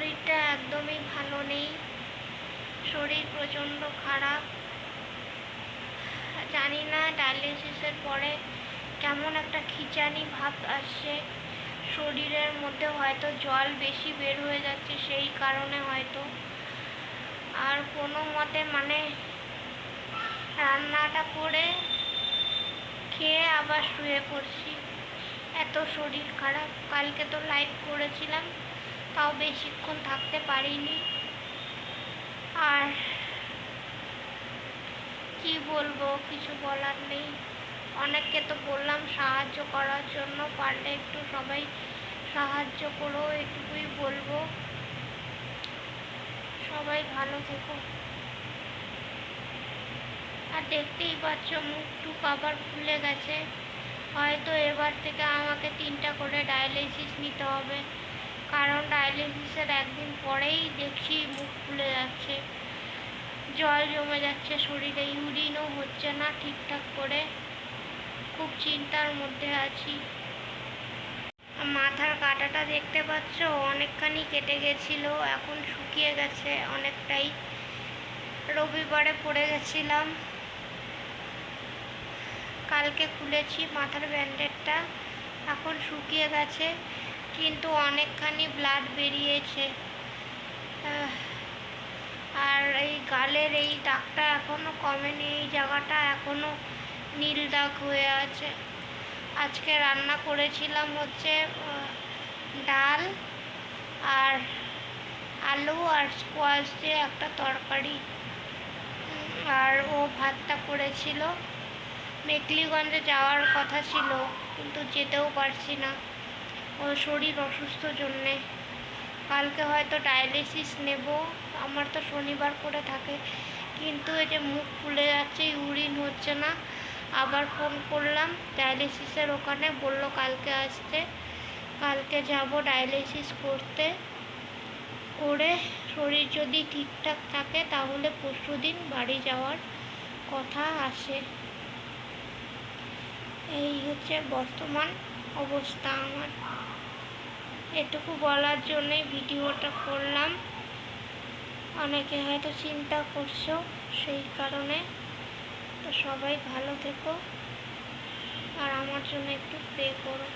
শরীরটা একদমই ভালো নেই, শরীর প্রচণ্ড খারাপ। জানি না ডায়ালিসিসের পরে কেমন একটা খিঁচানি ভাব আসছে শরীরের মধ্যে, হয়তো জল বেশি বের হয়ে যাচ্ছে সেই কারণে হয়তো। আর কোনো মতে রান্নাটা করে খেয়ে আবার শুয়ে পড়ছি, এত শরীর খারাপ। কালকে তো লাইভ করেছিলাম, তাও বেশিক্ষণ থাকতে পারিনি। আর কি বলবো, কিছু বলার নেই। অনেককে তো বললাম সাহায্য করার জন্য, পারলে একটু সবাই সাহায্য করো, এটুকুই বলবো। সবাই ভালো থেকো। আর দেখতেই পাচ্ছ মুখ টুক আবার ফুলে গেছে, হয়তো এবার থেকে আমাকে 3টা করে ডায়ালিসিস নিতে হবে, কারণ ডায়ালিসিসের একদিন পরেই দেখছি মুখ ফুলে যাচ্ছে, জল জমে যাচ্ছে শরীরে, ইউরিনও হচ্ছে না ঠিকঠাক করে। খুব চিন্তার মধ্যে আছি। মাথার কাঁটাটা দেখতে পাচ্ছ অনেকখানি কেটে গেছিল, এখন শুকিয়ে গেছে অনেকটাই। রবিবারে পড়ে গেছিলাম, কালকে খুলেছি মাথার ব্যান্ডেডটা, এখন শুকিয়ে গেছে, কিন্তু অনেকখানি ব্লাড বেরিয়েছে। আর এই গালের এই দাগটা এখনও কমেনি, এই জায়গাটা এখনও নীল দাগ হয়ে আছে। আজকে রান্না করেছিলাম হচ্ছে ডাল আর আলু আর স্কোয়াশ দিয়ে একটা তরকারি, আর ও ভাতটা করেছিল। মেকলিগঞ্জে যাওয়ার কথা ছিল, কিন্তু যেতেও পারছি না, ওর শরীর অসুস্থ জন্যে। কালকে হয়তো ডায়ালিসিস নেব, আমার তো শনিবার করে থাকে, কিন্তু এই যে মুখ ফুলে যাচ্ছে, ইউরিন হচ্ছে না। আবার ফোন করলাম ডায়ালিসিসের ওখানে, বলল কালকে আসতে। কালকে যাব ডায়ালিসিস করতে, করে শরীর যদি ঠিকঠাক থাকে তাহলে পরশুদিন বাড়ি যাওয়ার কথা আছে। এই হচ্ছে বর্তমান অবস্থা আমার। এটুকু বলার জন্যই ভিডিওটা করলাম। অনেকে হয়তো চিন্তা করছো সেই কারণে। তো সবাই ভালো থেকো, আর আমার জন্য একটু প্রে করো।